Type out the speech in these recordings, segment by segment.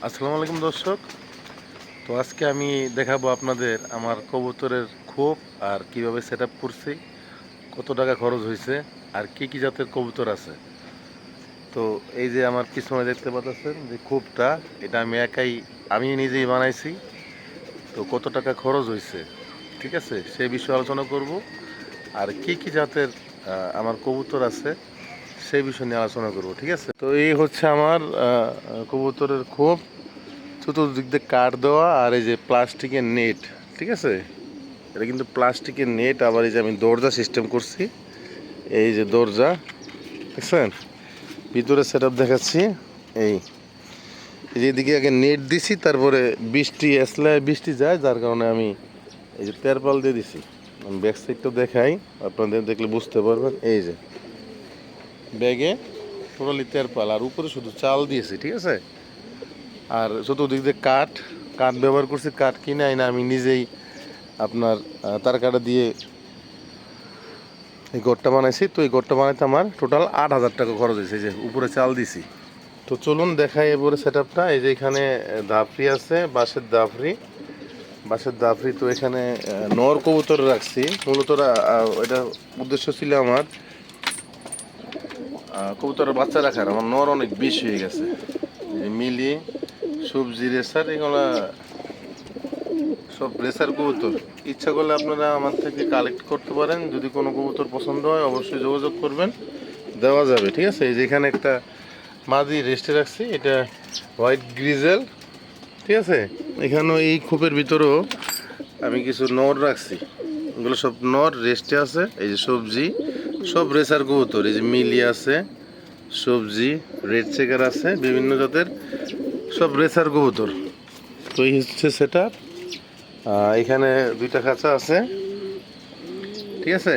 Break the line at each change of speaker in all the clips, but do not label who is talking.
আসসালামু আলাইকুম দর্শক। তো আজকে আমি দেখাবো আপনাদের আমার কবুতরের খোপ আর কিভাবে সেট আপ করছি, কত টাকা খরচ হয়েছে আর কি কি জাতের কবুতর আছে। তো এই যে আমার পিছনে দেখতে পাচ্ছেন যে খোপটা, এটা আমি নিজেই বানাইছি। তো কত টাকা খরচ হয়েছে, ঠিক আছে, সেই বিষয়ে আলোচনা করব। আর কি কি জাতের আমার কবুতর আছে সেই বিষয় নিয়ে আলোচনা করব, ঠিক আছে। তো এই হচ্ছে আমার কবুতরের খোপ, চতুর্দিক দিয়ে কাঠ দেওয়া, আর এই যে প্লাস্টিকের নেট, ঠিক আছে। এটা কিন্তু প্লাস্টিকের নেট, আবার এই যে আমি দরজা সিস্টেম করছি, এই যে দরজা দেখছেন, ভিতরে সেট আপ দেখাচ্ছি। এই যে এদিকে আগে নেট দিছি, তারপরে বৃষ্টি আসলে বৃষ্টি যায়, যার কারণে আমি এই যে তেরপাল দিয়ে দিছি। আমি ব্যাক সাইডটা দেখাই, আপনাদের দেখলে বুঝতে পারবেন। এই যে ব্যাগে টোটালি তেরপাল, আর উপরে শুধু চাল দিয়েছি, ঠিক আছে। আর চতুর্দিক দিয়ে কাঠ কাঠ ব্যবহার করছি, কাঠ কিনে আইনা আমি নিজেই আপনার তার কাটা দিয়ে এই ঘরটা বানাইছি। তো এই ঘরটা বানাইতে আমার টোটাল ৮,০০০ টাকা খরচ হয়েছে, যে উপরে চাল দিছি। তো চলুন দেখাই এবারে সেট আপটা। এই যে এখানে দাফরি আছে, বাঁশের দাফরি। তো এখানে নর কবুতর রাখছি মূলত। এটা উদ্দেশ্য ছিল আমার কবুতরের বাচ্চা রাখার। আমার নর অনেক বেশি হয়ে গেছে, এই যে মিলি, সবজি, রেসার, এগুলো সব রেসার কবুতর। ইচ্ছা করলে আপনারা আমার থেকে কালেক্ট করতে পারেন। যদি কোনো কবুতর পছন্দ হয় অবশ্যই যোগাযোগ করবেন, দেওয়া যাবে, ঠিক আছে। এই যে এখানে একটা মাদি রেস্টে রাখছি, এটা হোয়াইট গ্রিজেল, ঠিক আছে। এখানেও এই খোপের ভিতরেও আমি কিছু নর রাখছি, এগুলো সব নর রেস্টে আছে। এই যে সবজি, সব রেসার কবুতর। এই যে মিলি আছে, সবজি, রেড চেকার আছে, বিভিন্ন জাতের সব রেসার কবুতর। তো এই হচ্ছে সেটা। এখানে দুইটা খাঁচা আছে, ঠিক আছে।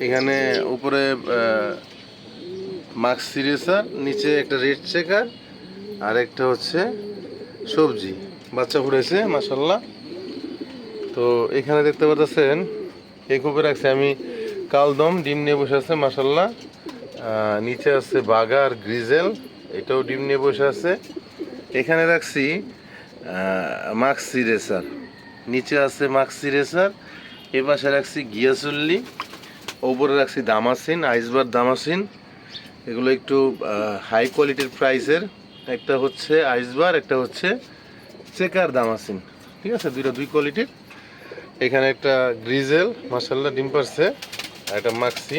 এখানে উপরে মাক্সি রেসার, নিচে একটা রেড চেকার, আর একটা হচ্ছে সবজি। বাচ্চা ফুটেছে মাশাল্লাহ। তো এখানে দেখতে পাচ্ছেন এই খোপে রাখছি আমি কালদম, ডিম নিয়ে বসে আছে মাশাল্লাহ। নিচে আছে বাগা আর গ্রিজেল, এটাও ডিম নিয়ে বসে আছে। এখানে রাখছি মাক্সি রেসার, নিচে আছে মাক্সি রেসার। এ পাশে রাখছি গিয়াসুল্লি, ওপরে রাখছি দামাসিন, আইসবার দামাসিন। এগুলো একটু হাই কোয়ালিটির প্রাইসের। একটা হচ্ছে আইসবার, একটা হচ্ছে চেকার দামাসিন, ঠিক আছে, দুই কোয়ালিটির। এখানে একটা গ্রিজেল মাশাল্লাহ ডিম পারছে, আর একটা মাক্সি।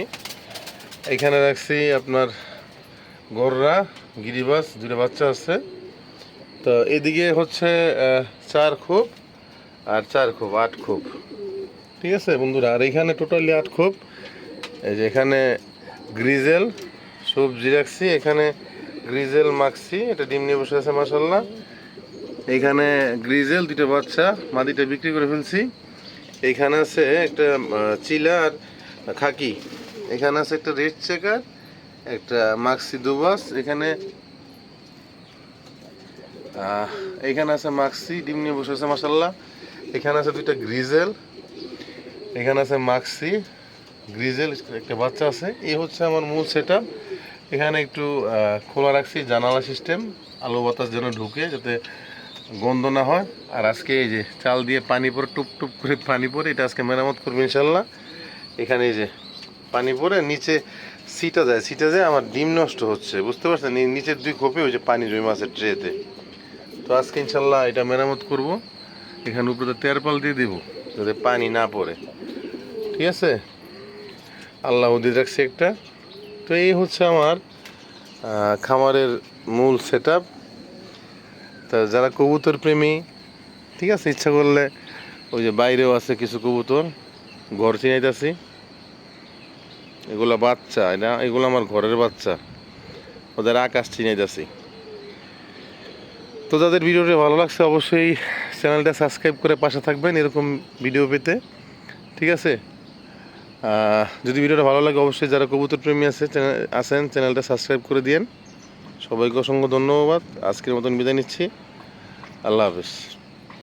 এখানে রাখছি আপনার গররা, গিরিবাস, দুটো বাচ্চা আছে। তো এদিকে হচ্ছে 4 খোপ আর 4 খোপ, 8 খোপ, ঠিক আছে বন্ধুরা। আর এখানে টোটালি 8 খোপ। এই যে এখানে গ্রিজেল, সবজি রাখছি। এখানে গ্রিজেল মাক্সি, এটা ডিম নিয়ে বসে আছে মাশাল্লাহ। এখানে গ্রিজেল, দুটো বাচ্চা, মাদিটা বিক্রি করে ফেলছি। এখানে আছে একটা চিলা আর খাকি। এখানে আছে একটা রেড চেকার, একটা মাক্সি দুবাস। এখানে আছে মাক্সি, ডিম নিয়ে বসে আছে মাশাল্লাহ। এখানে আছে দুইটা গ্রিজেল, এখানে আছে মাক্সি, গ্রিজেল, একটা বাচ্চা আছে। এই হচ্ছে আমার মূল সেট আপ। এখানে একটু খোলা রাখছি, জানালা সিস্টেম, আলো বাতাস যেন ঢুকে, যাতে গন্ধ না হয়। আর আজকে এই যে চাল দিয়ে পানি পরে, টুপ টুপ করে পানি পরে, এটা আজকে মেরামত করবো ইনশাল্লাহ। এখানে এই যে পানি পরে নিচে সিটা যায়, আমার ডিম নষ্ট হচ্ছে, বুঝতে পারছেন। এই নিচের 2 খোপে ওই যে পানি জমে আছে ট্রেতে। তো আজকে ইনশাল্লাহ এটা মেরামত করব। এখানে উপরে তেরপাল দিয়ে দেবো যাতে পানি না পড়ে, ঠিক আছে। আল্লাহ দিয়ে রাখছে একটা। তো এই হচ্ছে আমার খামারের মূল সেট আপ। তা যারা কবুতর প্রেমী, ঠিক আছে, ইচ্ছা করলে ওই যে বাইরেও আছে কিছু কবুতর, ঘর চিনাইতেছি। এগুলা বাচ্চা, এগুলো আমার ঘরের বাচ্চা, ওদের আকাশ চিনাইতেছি। তো যাদের ভিডিওটা ভালো লাগছে অবশ্যই চ্যানেলটা সাবস্ক্রাইব করে পাশে থাকবেন এরকম ভিডিও পেতে, ঠিক আছে। যদি ভিডিওটা ভালো লাগে অবশ্যই যারা কবুতর প্রেমী আছেন চ্যানেলটা সাবস্ক্রাইব করে দিয়েন। সবাইকে অসংখ্য ধন্যবাদ। আজকের মতন বিদায় নিচ্ছি। আল্লাহ হাফেজ।